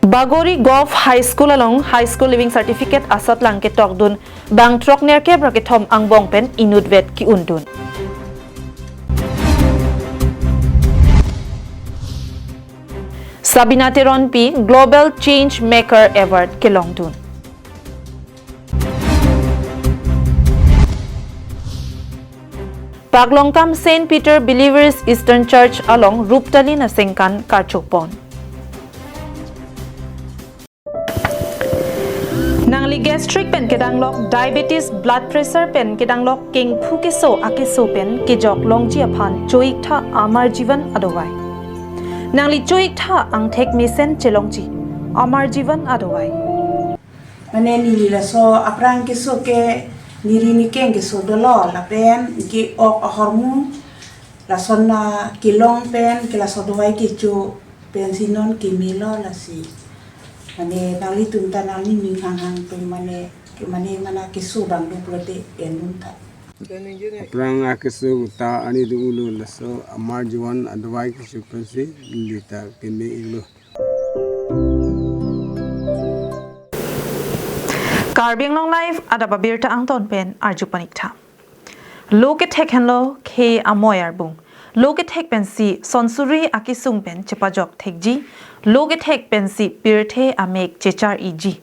Bagori High School along High School Living Certificate asat lang ke tokdun bang trok ner ke braketom ang bongpen inudvet ki undun. Sabina Teronpi Global Change Maker Award ke longdun. Paglongkam St. Peter Believers Eastern Church along Ruptali na Sengkan Karchukpon. Nangli gastric pen kedanglok diabetes blood pressure pen kedanglok king phukeso akeso pen kejok longji aphan choik tha amar jivan adowai. Nangli choik tha ang thek misen chelongji amar jivan adowai. Mane ni la so aprang keso ke niri ni keng keso dolo la pen ki ok hormon la sonna kilong pen ke la so dowai ki chu pen sinon ki milo la si. Mane nali tunta nali ning hang pe mane mana keso bang du prote enunta. Aprang keso ta ani du ulu la so amar jivan adowai ki chu pensi lita keme ilo. KarbiAnglongLIVE adaba birta ang tonpen arjupanikta. Loke thekhenlo ke amoyar bung. Loke thek pensi sonsuri akisung pen chepajok thekji. Loke thek pensi pirthe amek chechar iji.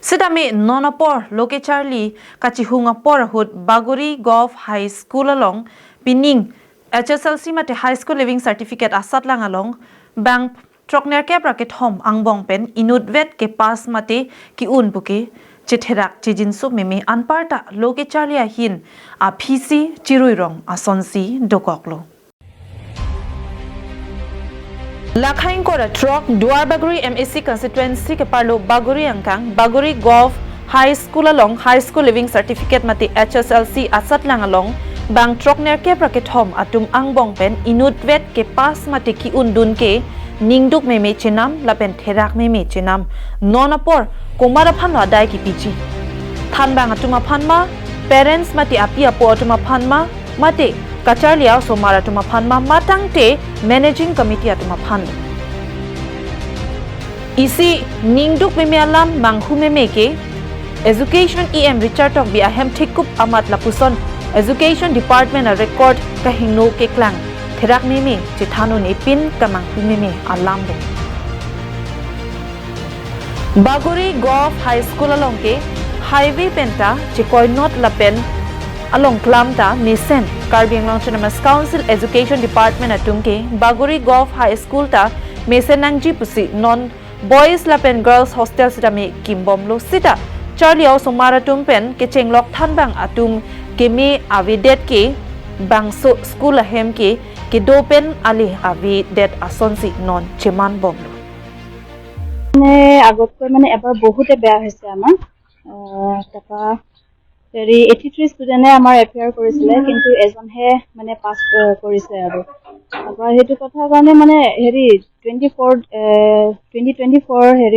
Sidame nonapor loke charli kachihunga porhut Bagori High School along pining HSLC mate High School Living Certificate asat lang along bang trokner ke bracket home ang bongpen inudvet ke pas mate ki un buke chetherak chijinsu meme anparta loke charlia hin a phisi chiruirong asonsi dokoklo Lakhain kora truck Duar Bagori MSC constituency ke parlo Bagori angkang Bagori High School along High School Living Certificate mati HSLC asat lang along bang truck ner ke bracket home atum ang bongpen inudvet ke pas mati ki undun ke ningduk meme chinam lapen therak meme chinam nonapor kumara phanwa dai ki pichi thanbang atuma phanma parents mati api apo atuma phanma mate kacharlia somara atuma phanma matangte managing committee atuma phan isi ningduk meme alam manghu meme ke education em richard tok bi ahem thikup amat lapuson education department a record ka hingno ke klang therak meme chithano ne pin kamang meme alam bo Bagori High School along ke highway penta chikoi not lapen along klamta misen KarbiAnglong Autonomous Council Education Department atum ke Bagori High School ta mesen nangji pusi non boys lapen girls hostel sita me kimbom lo sita Charlie somara tumpen ke chenglok thanbang atum ke me avidet ke bangso school ahem ke dopen ali avidet asonsi non cheman bom lo আগতকৈ মানে এবাৰ বহুতে বেয়া হৈছে আমাৰ তাপা 83 ষ্টুডেন্টে আমাৰ এফেয়াৰ কৰিছিলে কিন্তু এজনহে মানে পাস কৰিছে আৰু তাপা হেতু কথা কাৰণে মানে 2024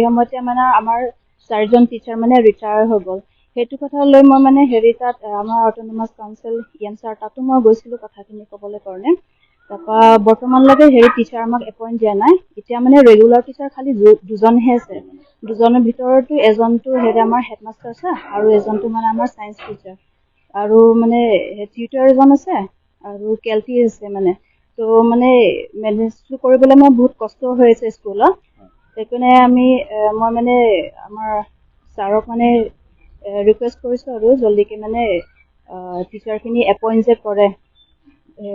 সময়তে মানে আমাৰ চাৰজন টিচাৰ মানে ৰিটায়াৰ হৈ গ'ল হেতু কথা লৈ মই মানে তাত আমাৰ অটোনমাস কাউন্সিল ইয়ানসাৰ তাতো মই গৈছিলো কথাখিনি ক'বলৈ কাৰণে তাপা বৰ্তমান লাগে টিচাৰ আমাক এপইন্ট দিয়া নাই এতিয়া মানে ৰেগুলাৰ টিচাৰ খালি দুজনহে আছে দুজনৰ ভিতৰতো এজনটো আমাৰ হেডমাষ্টাৰ আছে আৰু এজনটো মানে আমাৰ সায়েন্স টিচাৰ আৰু মানে টিউটৰ এজন আছে আৰু কেলটি আছে মানে তো মানে মেনেজ কৰিবলৈ মই বহুত কষ্ট হৈছে স্কুলত সেইকাৰণে মই মানে আমাৰ ছাৰক মানে ৰিকুৱেষ্ট কৰিছো আৰু জলদিকে মানে টিচাৰখিনি এপইন্ট যে কৰে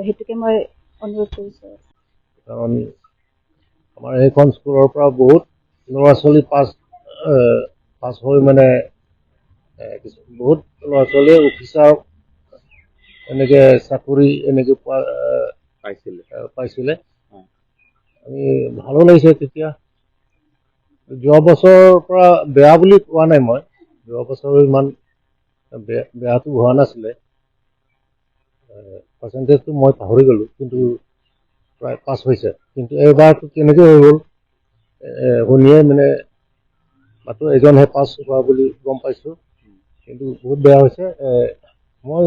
হেতুকে মই অনুৰোধ কৰিছো কাৰণ আমাৰ এইখন স্কুলৰ পৰা বহুত ল'ৰা ছোৱালী পাছ হৈ মানে বহুত ল'ৰা ছোৱালীয়ে অফিচাৰ এনেকে চাকৰি এনেকে পাইছিলে আমি ভালো লাগিছে তেতিয়া যোৱা বছৰৰ পৰা বেয়া বুলি কোৱা নাই মই যোৱা বছৰ ইমান বেয়াটো হোৱা নাছিলে পাৰ্চেণ্টেজটো মই পাহৰি গ'লো কিন্তু প্ৰায় পাছ হৈছে কিন্তু এইবাৰটো কেনেকৈ হৈ গ'ল শুনিয়ে মানে মাত্ৰ এজনহে পাছ হোৱা বুলি গম পাইছোঁ কিন্তু বহুত বেয়া হৈছে মই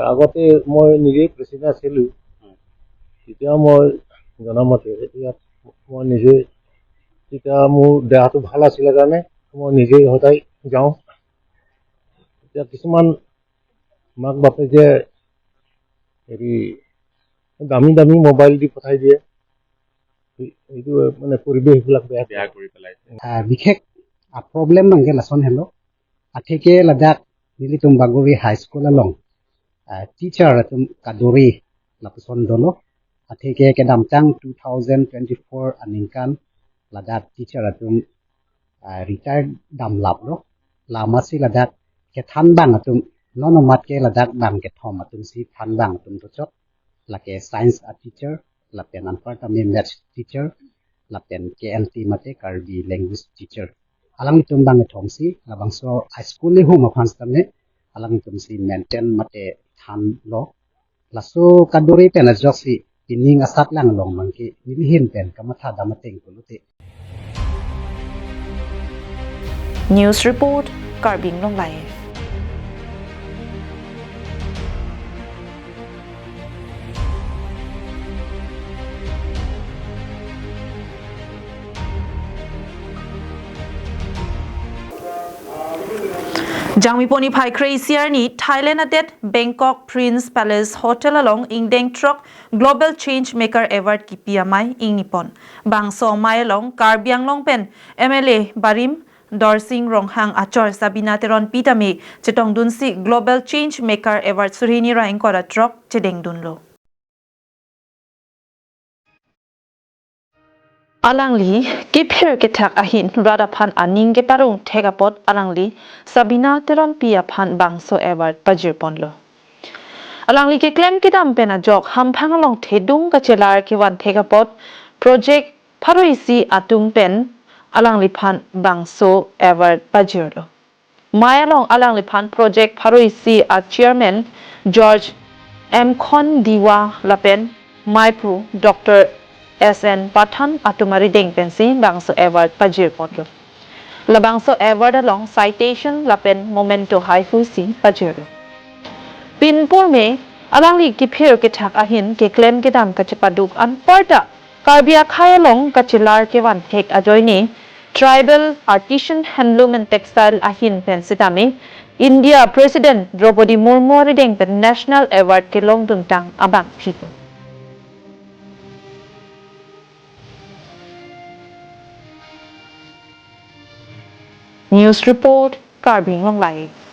আগতে মই নিজেই প্ৰেচিডেণ্ট আছিলোঁ তেতিয়া মই জনামতে এতিয়া মই নিজে তেতিয়া মোৰ দেহাটো ভাল আছিলে কাৰণে মই নিজেই সদায় যাওঁ এতিয়া কিছুমান মাক বাপেকে হেৰি দামী দামী মোবাইল দি পঠাই দিয়ে এইটো মানে পৰিৱেশবিলাক বেয়া কৰি পেলাইছে বিশেষ problem mangke lason hello atheke ladak nili tum Bagori High School along teacher tum kadori lapuson dolo atheke ke damtang 2024 aningkan ladak teacher tum retired dam lap lo lama si ladak ke than bang tum nonomat ke ladak bang ke thom tum si than bang tum to chot lake science teacher lapen anpar tami maths teacher lapen KLT mate Karbi language teacher alang tum bang thom si labang so high school le huma phans tamne alang tum si maintain mate than lo laso kadori pen ajoksi pining asat lang long mangki nilhin pen kamatha damateng kulute News report KarbiAnglongLIVE Jangmi poni phai crazier ni Thailand atet Bangkok Prince Palace Hotel along Ingdeng Truck Global Change Maker Award ki PMI ing Nippon bangso mai along KarbiAnglong pen MLA Barim Dorsing Ronghang Achor Sabina Teron Pitami chetong dunsi Global Change Maker Award surini raing kora truck chedeng dunlo Alangli kipher ke thak ahin radaphan aning ke parung thegapot alangli Sabina Teron Pia phan bangso award pajir ponlo Alangli ke claim ke dam pena jok hamphang long thedung ka chelar ke wan thegapot project pharoisi atung pen alangli phan bangso award pajirlo Mayalong alangli phan project pharoisi a chairman George M Khon Diwa lapen Maipu Dr SN Pathan atumari deng pensi bangso award pajir potlo la bangso award along citation lapen momento haifusi pajir pinpur me alangli ki phir ke thak ahin ke claim ke dam ka chapaduk an parta karbia khayalong ka chilar ke wan thek ajoini tribal artisan handloom and textile ahin pensitami India President Draupadi Murmu deng pen national award ke long tang abang people News report KarbiAnglongLIVE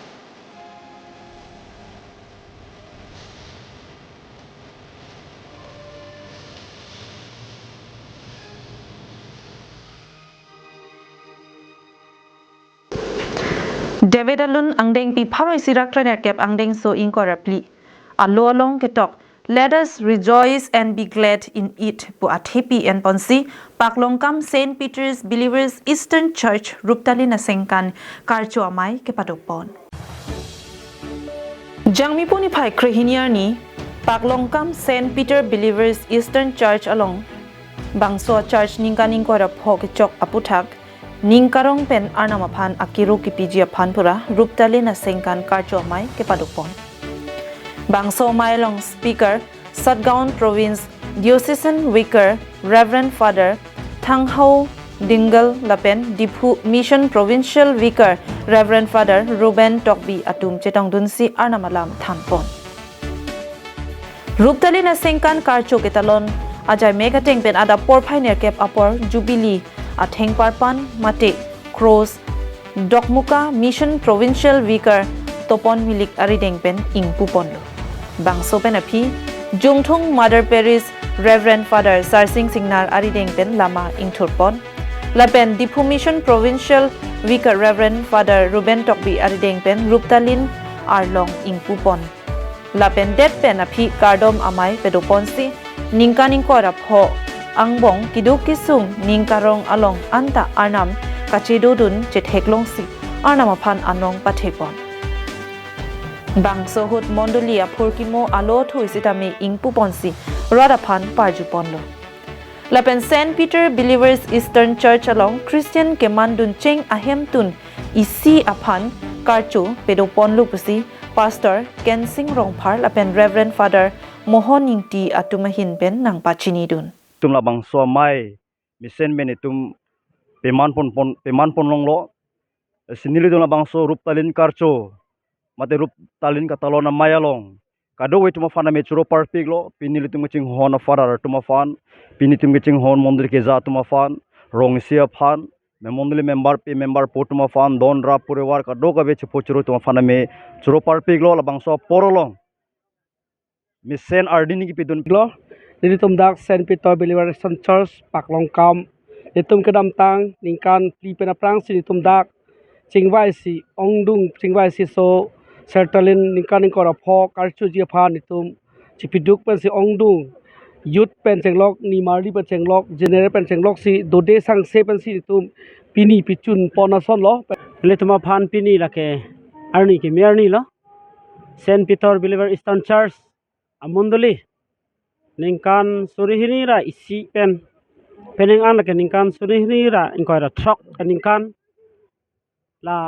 David Alun angdeng pi pharoi sirak trainer kep angdeng so incorruptly allo along ketok let us rejoice and be glad in it bu athepi and ponsi paklongkam St Peter's Believers Eastern Church ruptali na sengkan karcho amai ke padopon jangmi poni phai krehiniar ni paklongkam St Peter Believers Eastern Church along bangso church ningkaning kora phok chok aputhak Ningkarong pen arnama phan akiru ki pijia phan pura ruptali na sengkan karcho mai ke padupon bangso mailong speaker Satgaon Province Diocesan Vicar Reverend Father Thanghau Dingle Lapen Diphu Mission Provincial Vicar Reverend Father Ruben Tokbi atum chetong dunsi arnamalam thanpon ruptali na sengkan karcho ketalon ajai megateng pen ada por phainer kep apor jubilee Atheng Parpan Mate Cross Dokmuka Mission Provincial Vicar Topon Milik Arideng pen ing puponlo bangso pen api Jungthung Mother Parish Reverend Father Sarsing Singnar Arideng pen lama ing thurpon lapen Diphu Mission Provincial Vicar Reverend Father Ruben Tokbi Arideng pen Ruptalin Arlong ing pupon lapen det pen api kardom amai pedoponsi ningkaning kora pho Angbong kiduk kisung ningkarong along anta arnam kachidodun chetheklong si arnama phan anong pathepon bangso hut mondolia phurkimo alo thuisitami ingpu ponsi rada phan parjuponlo lapen St Peter Believers Eastern Church along Christian Kemandun cheng ahemtun isi aphan karchu pedoponlu pusi pastor Kensing Rongphar lapen Reverend Father Mohoningsti atumahin pen nang pachini dun tum labang so mai misen meni tum peman pon long lo sinili dona bangso rup talin karcho mate rup talin katalona mayalong kado we tuma fana me churo parpig lo pinili tum ching hon farar tuma fan pini tum ching hon mondir ke za tuma fan rong sia fan me mondili member po tuma fan don ra purewar kado ka be chpo churo tuma fana me churo parpig lo la bangso porolong mi sen ardini ki pidun lo ini tum dak Saint Peter Believer Church paklong kam itum kedam tang ningkan pli penaprang si tum dak chingwai si ongdung chingwai si so sertalin ningkan kora pho karchu ji phan itum chipiduk pen si ongdung youth pen chenglok ni marli pen chenglok general pen chenglok si dode sang se pen si itum pini pichun pona son lo le tuma phan pini lake arni ki merni lo Saint Peter Believer Eastern Church amunduli ningkan surihini ra isi pen peneng an lake ningkan surihini ra ingkora truck ningkan la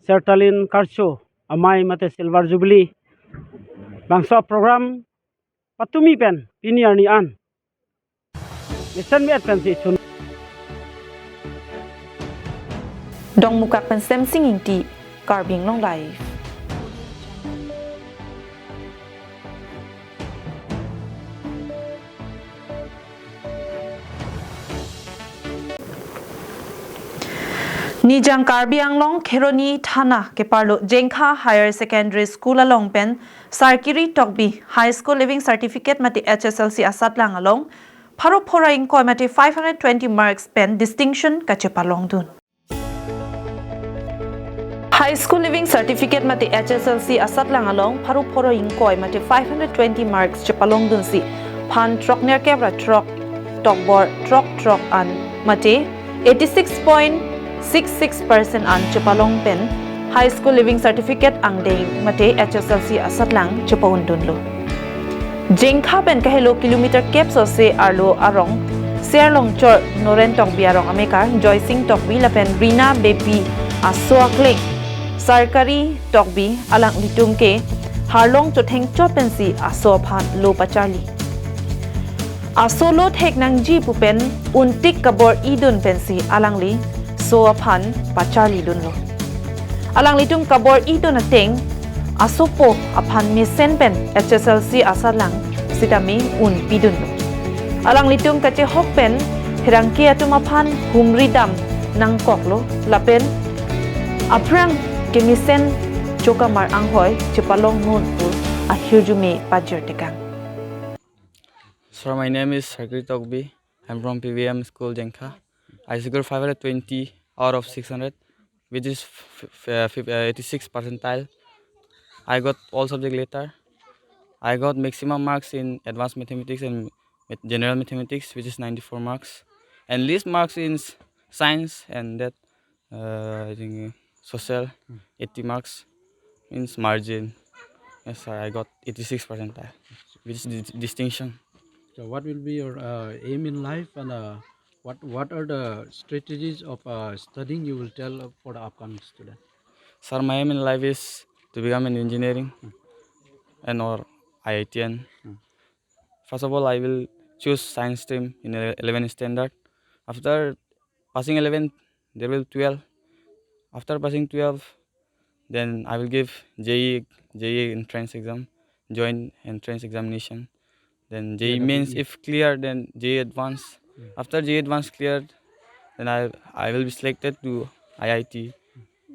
sertalin karcho amai mate silver jubilee bangsa program patumi pen pini arni an mission met pen si chun dong mukak pen sem singing ti KarbiAnglongLIVE Nijang Karbi Anglong Kheroni Thana ke parlo Jengkha Higher Secondary School along pen Sarkiri Tokbi High School Living Certificate mati HSLC asat lang along pharo phora in koi mati 520 marks pen distinction ka chepalong dun High School Living Certificate mati HSLC asat lang along pharo phora in koi mati 520 marks chepalong dun si phan truck ner kebra truck tokbor truck an mati 86.66% an chepalong pen High School Living Certificate ang ding mate HSLC asat lang chepaun dunlo Jengkha pen kahelo kilometer capso se arlo arong serlong chor noren tong biarong ameka joysing tokbi la pen Rina baby aswakle sarkari tokbi alang litum ke harlong chotheng chopen si asophan lo pachali asolo thek nang ji pupen untik kabor idun pensi alangli so aphan pachali dunlo alang litum kabor idun ateng asopo aphan misen pen HSLC asalang sitami un pidunlo alang litum kache hokpen hirangki atum aphan humridam nang koklo lapen aprang kemisen chokamar anghoy chepalong nun pur ahirjume pajirtekang. Sir, my name is Sakri Tokbi. I'm from PVM School, Jengkha. I scored 520 out of 600, which is 86 percentile. I got all subject later. I got maximum marks in advanced mathematics and general mathematics, which is 94 marks, and least marks in science and that I think social 80 marks means margin. Yes, sir, I got 86 percentile, which is distinction. So what will be your aim in life, and what are the strategies of studying you will tell for the upcoming student? Sir, my aim in life is to become an engineering and or IITN. First of all, I will choose science stream in 11th standard. After passing 11th, there will 12. After passing 12, then I will give JEE entrance exam, joint entrance examination. Then JEE means if clear, then JEE advance. After JEE advance cleared, then I will be selected to IIT.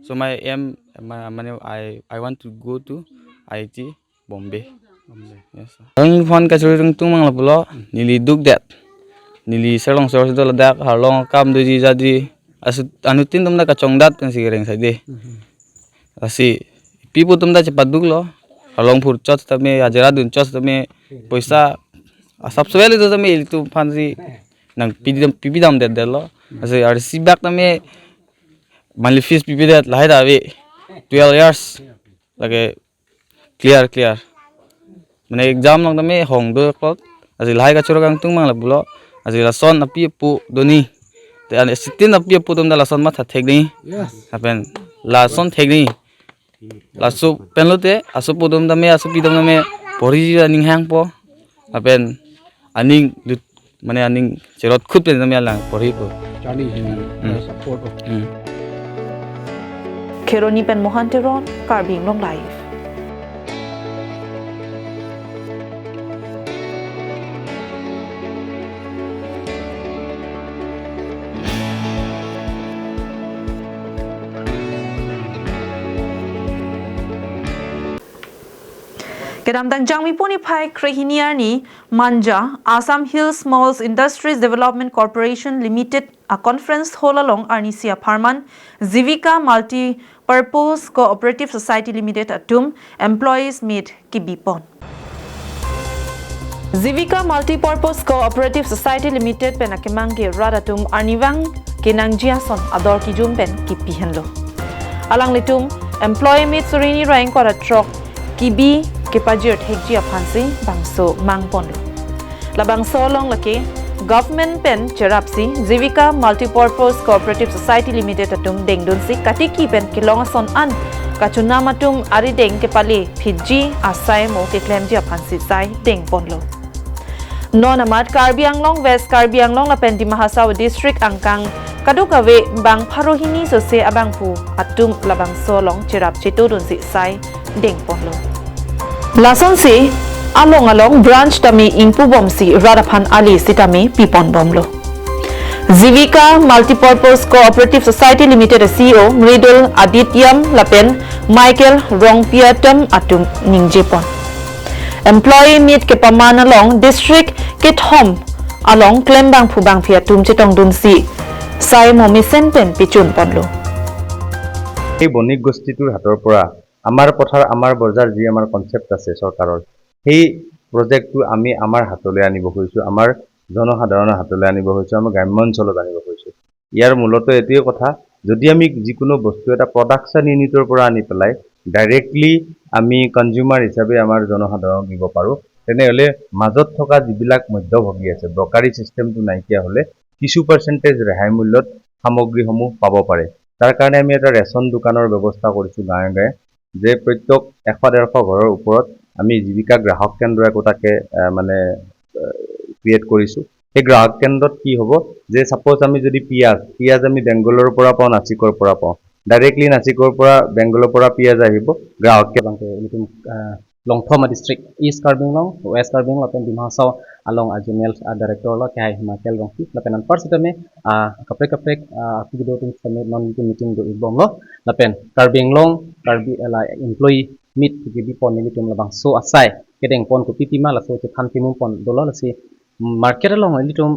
So my aim, I want to go to IIT Bombay. Yes, sir. Ang phone ka churung tumang lapulo nili dugdat nili serong sor do ladak harlong kam doji jadi anutin tumda ka chongdat kan sigireng sade asi pipu tumda cepat duglo harlong phur chot tame ajara dun chot tame poisa सबसे पहले तो तमें इल्तु फांसी नंग पीपी दाम दे देलो ऐसे और सीबैक तमें माली फीस पीपी दे लाहे दावे 12 years लगे clear मैंने एग्जाम लंग तमें होंग दो क्लॉक ऐसे लाहे का चोरा कंग तुम मांग लबुलो ऐसे लासन अपी पु दोनी ते अने सिटीन अपी पु तुम दा लासन मत थेक नहीं अपन लासन थेक नहीं लासु पेनलोते आसु पु तुम तमें आसु पी तुम तमें पोरी निंग हैंग पो अपन aning lut mane aning cerot khut pen samya lang pori po journey in support of Keroni pen Mohanteron, KarbiAnglongLIVE. Kedamdang jangmi puni pai krehiniar ni Manja Assam Hills Malls Industries Development Corporation Limited a conference hall along Arnisia Parman Zivika Multi-Purpose Cooperative Society Limited atum employees meet kibipon. Zivika Multi-Purpose Cooperative Society Limited pen akemangge radatum arnivang kenangjiason ador kijum pen kipihenlo. Alang litum employee meet surini raing kora trok kibi Kipajir Hekji Apansi Bangso Mangpondo. La Bangso long lake Government Pen Cherapsi Zivika Multipurpose Cooperative Society Limited atum dengdunsi katiki pen kilongason an kachunamatum arideng kepali Fiji asai mo keklemji apansi sai dengponlo. Non amat Karbi Anglong West Karbi Anglong la pen di Mahasawa District angkang kadukawe bang parohini sose abangpu atum la Bangso long cherap chetudunsi sai dengponlo. Lason si along branch tami ingpu bomsi Radaphan Ali sitami pipon bomlo. Zivika Multipurpose Cooperative Society Limited CEO Mridul Adityam Lapen Michael Rongpiatam atum ningjepon. Employee meet ke paman along district kit home along klembang phubang phiatum chetong dunsi sai momisen pen pichun ponlo. এই বণিক গোষ্ঠীটোৰ হাতৰ পৰা আমাৰ পথাৰ আমাৰ বজাৰ যি আমাৰ কনসেপ্ট আছে সৰকাৰৰ সেই প্ৰজেক্টটো আমি আমাৰ হাতলৈ আনিব খুজিছো আমাৰ জনসাধাৰণৰ হাতলৈ আনিব খুজিছো আমাৰ গ্ৰাম্য অঞ্চলত আনিব খুজিছো ইয়াৰ মূলত এটোই কথা যদি আমি যিকোনো বস্তু এটা প্ৰডাকশন ইউনিটৰ পৰা আনি পেলাই ডাইৰেক্টলি আমি কনজিউমাৰ হিচাপে আমাৰ জনসাধাৰণক দিব পাৰো তেনেহলে মাজত থকা যিবিলাক মধ্যভোগী আছে ব্ৰকাৰী সিস্টেমটো নাইকিয়া হলে কিছু পাৰ্চেন্টেজ ৰেহাই মূল্যত সামগ্ৰীসমূহ পাব পাৰে তাৰ কাৰণে আমি এটা ৰেচন দোকানৰ ব্যৱস্থা কৰিছো গাঁৱে গাঁৱে যে প্ৰত্যেক 100-150 ঘৰৰ ওপৰত আমি জীৱিকা গ্ৰাহক কেন্দ্ৰ একোটাকে মানে ক্ৰিয়েট কৰিছো এই গ্ৰাহক কেন্দ্ৰত কি হ'ব যে সাপোজ আমি যদি পিয়াজ আমি বেংগলৰ পৰা পাওঁ নাচিকৰ পৰা পাওঁ ডাইৰেক্টলি নাচিকৰ পৰা বেংগলৰ পৰা পিয়াজ আহিব গ্ৰাহককে Banke Longthoma district East KarbiAnglong West KarbiAnglong lapen di Mahasaw along regional director lo kay Michael Rongpi lapen first time kaprek video tung same non meeting do ibong lo lapen KarbiAnglong Karbi employee meet gibi pon ni tum labang so asai kedeng pon ko pitima la so than timum pon dolo la si market along litum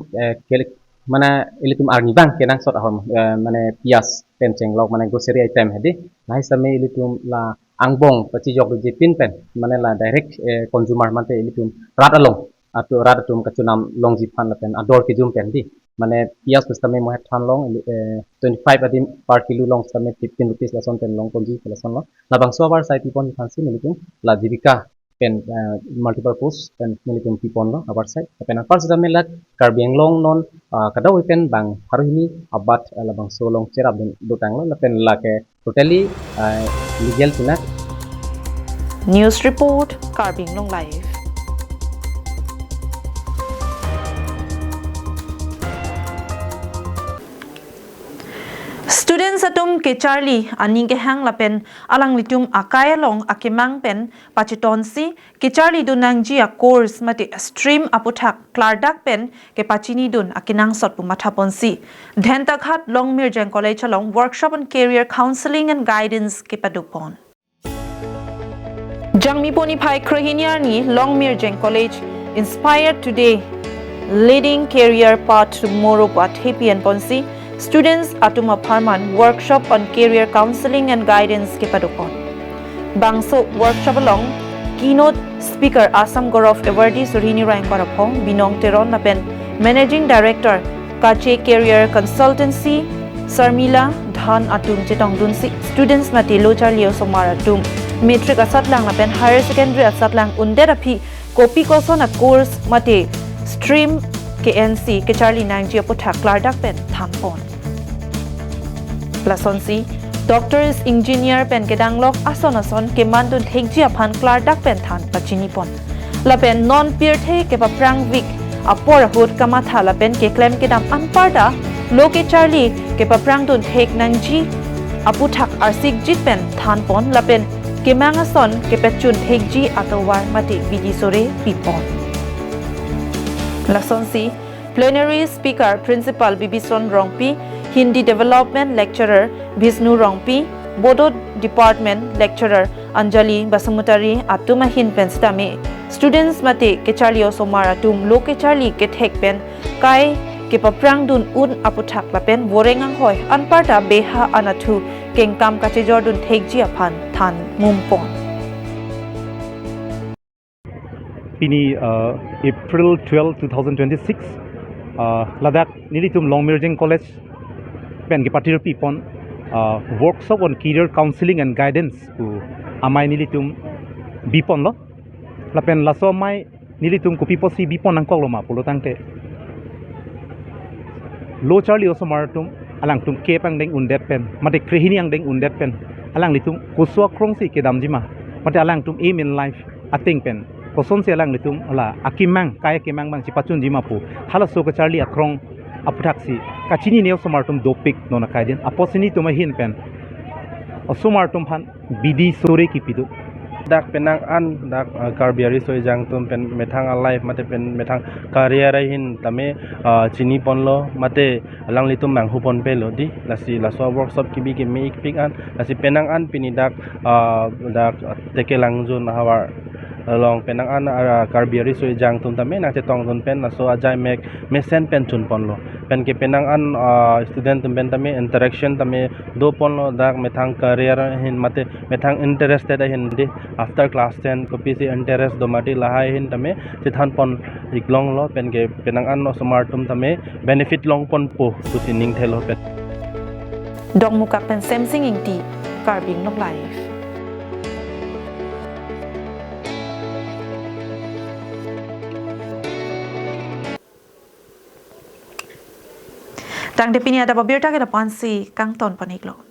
mana ilitum arni bang kenang sot ahom mane pias penceng lok mane grocery item hedi lai same ilitum la angbong pachi jog je pin pen mane la direct consumer mate ilitum rat along atu rat tum kachunam longji phan la pen ador ki jum pen di mane pias kusame mo than long 25 adim per kilo long same 15 rupees la son pen long konji la son lo la bangso bar sai pipon phansi militum la jibika pen multipurpose pen militum pipon lo abar sai pen first time la KarbiAnglong non kadaw pen bang haruhini abat la bangso long cerap do tang lo la pen la ke totally legal tuna News report KarbiAnglongLIVE. Students atum ke Charlie aning ke hang lapen alang litum akaya long akemang pen pachitonsi ke Charlie dunang ji a course mate stream aputhak klardak pen ke pachini dun akinang sot pumathaponsi Dhentakhat Longmir Jeng College along workshop on career counseling and guidance ke padupon Jangmi poni phai krehiniar ni Longmir Jeng College inspired today leading career path tomorrow path happy and ponsi Students atuma Parman workshop on career counseling and guidance ke padupon. Bangso workshop along keynote speaker Assam Gaurav Awardee Surini Raingparapong Binong Teron Napen Managing Director Kache Career Consultancy Sarmila Dhan Atum Chetong Dunsi Students Mati Lochar Leo Somar Atum Matric Asatlang Napen Higher Secondary Asatlang Underapi Kopi Koson a course Mate Stream KNC ke Charlie Nangji Aputhak Klardak pen thampon Plasonsi Doctors Engineer pen kedanglok ason ke mandun thekji aphan Klardak pen than pachinipon lapen non peer the ke paprang week apor hot kama thala pen ke claim ke dam anparda Loke Charlie ke paprang dun thek nangji aputhak arsik jit pen than pon lapen ke mangason ke pechun thekji atowar mati bidi sore pipon. Lasonsi Plenary Speaker Principal Bibison Rongpi, Hindi Development Lecturer Bishnu Rongpi, Bodo Department Lecturer Anjali Basumutari Atuma Hin Penstame, Students Mate ke Charlie Osomara Tum Loke Charlie ke Thek Pen Kai ke paprang dun un aputhak lapen vorengang hoy anparta beha anathu kengkam kachejor dun thekji aphan than mumpon. Pini April 12, 2026, Ladakh Nilitum Long Merging College, Pen Gipatir Pipon, workshop on career counseling and guidance to Amai Nilitum Bipon lo, Lapen Laso Mai Nilitum Kupiposi Bipon Angkoloma, Polotangte. Lo Charlie also maratum, alang tum kepang deng undet pen, mate krehini ang deng undet pen, alang litum kuswa krongsi ke damjima, mate alang tum aim in life, ating pen. Koson se lang litum ala akimang kaya kimang bang cipacun jima pu hala so ka Charlie akrong aputaksi kachini neo somartum dopik nona kaiden aposini tuma hin pen osomartum han bidi sore ki pidu dak penang an dak karbiari soi jang tum pen methang alive mate pen methang career hin tame chini ponlo mate alang litum mang hupon pelo di lasi laso workshop kibi ki me pik an lasi penang an pini dak tekelang zon hawar long penang an karbiari soi jang tum tame na che tong ton pen so ajai mek mesen pen chun pon lo pen ke penang an student tum pen tame interaction tame do pon lo dak methang career hin mate methang interested hin di after class 10 kopi si interest do mati lahai hin tame chithan pon iklong lo pen ke penang an no smart tum tame benefit long pon po tu sining thelo pen Dong mukak pen semsing ingti KarbiAnglongLIVE. Tang depini ada babirta ke depan si kang ton paniklo.